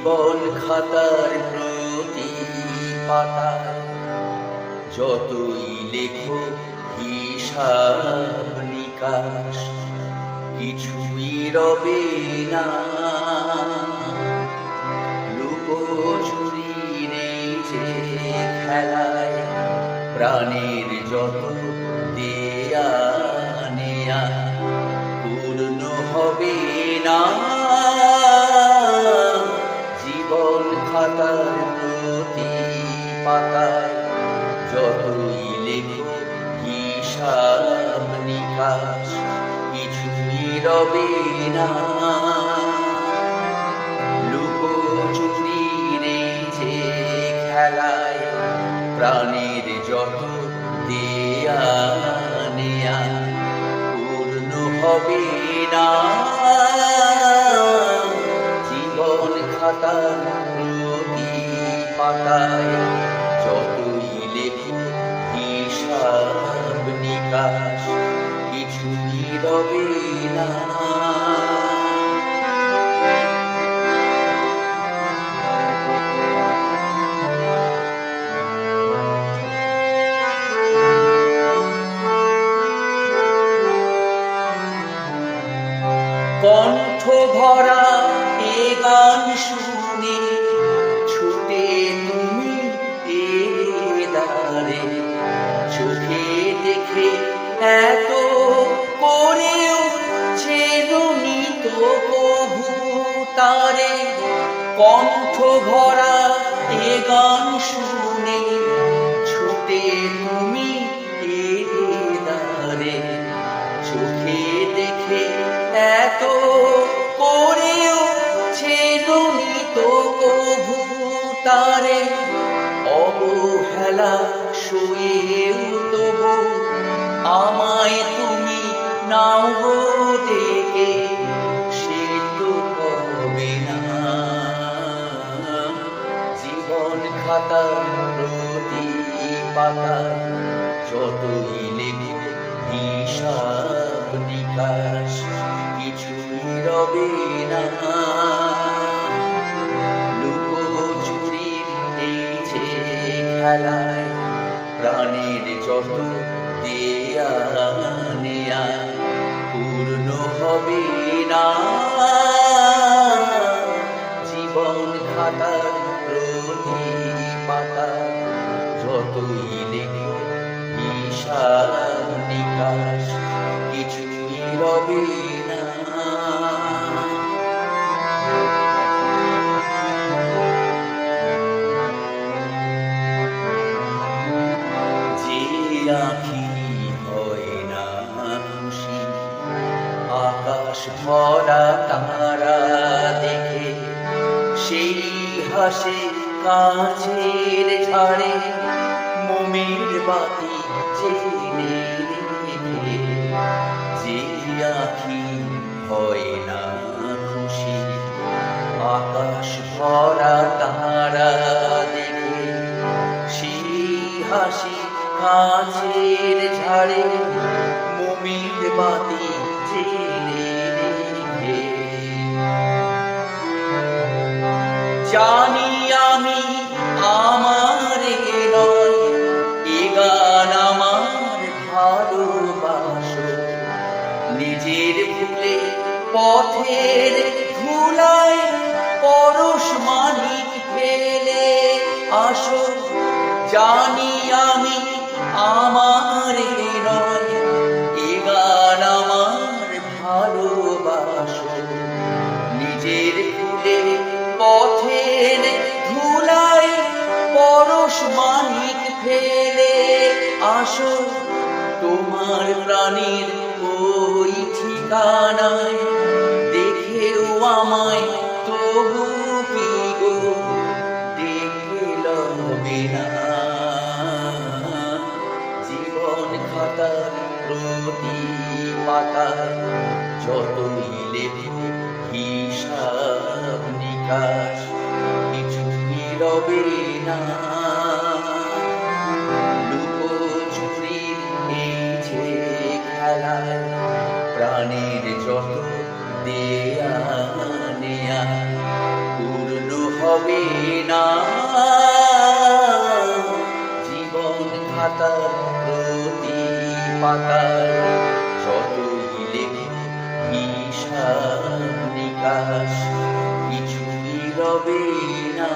জীবন খাতার প্রতি পাতায় যতই লেখো হিসাব নিকাশ, কিছুই রবে না। লুকোচুরির এই যে খেলায় প্রাণের যত দেয়া নেয়া পূর্ণ হবে না। জীবন খাতার প্রতি পাতায় যতই লেখো হিসাব নিকাশ, কিছুই রবে না। লুকোচুরির এই যে খেলায় প্রাণের যত দেয়া নেয়া পূর্ণ হবে না। জীবন খাতার প্রতি পাতায় যতই লেখো হিসাব নিকাশ, কিছুই রবে না। কণ্ঠ ভরা এ গান শুনে ছুটে তুমি এলে দ্বারে, চোখে দেখে এত করেও চেনুনি তো কভু তারে। কণ্ঠ ভরা এ গান শুনে ছুটে তুমি এলে দ্বারে, চোখে দেখে এত করেও চেনুনি তো কভু তারে। অবহেলা সয়েও তবু আমায় তুমি নাও গো ডেকে, সে তো হবে না। জীবন খাতার প্রতি পাতায় যতই লেখো হিসাব নিকাশ, কিছুই রবে না। লুকোচুরির এই যে খেলায় প্রাণের যত দেয়া নেয়া পূর্ণ হবে না। জীবন খাতার প্রতি পাতায় যতই লেখো হিসাব নিকাশ, কিছুই রবে না। যে আঁখি হয় না খুশি আকাশ ভরা তারা দেখে, সেই হাসে কাছের ঝাড়ে মোমের বাতি জেলে রেখে। যে আঁখি হয় না খুশি আকাশ ভরা তারা দেখে, সেই হাসি কাছের ঝাড়ে মোমের বাতি জেলে রেখে। জানি আমি আমার নয় এ গান আমার ভালোবাসো, নিজের ভুলে পথের ধুলায় পরশ মানিক ফেলে আসো। জানি আমি আমার নয় এ গান আমার ভালোবাসো, নিজের ভুলে পথের ধুলায় পরশ মানিক ফেলে আসো। তোমার প্রাণীর ওই ঠিকানায় দেখেও আমায় তবু কি গো দেখে লবে না। জীবন খাতার প্রতি পাতায় যতই লেখো হিসাব নিকাশ, কিছুই রবে না। লুকোচুরির এই যে খেলায় প্রাণের যত দেয়া নেয়া পূর্ণ রবে না, জীবন খাতার প্রতি পাতার যতই লেখে হিসাব নিকাশ কিছুই রবে না।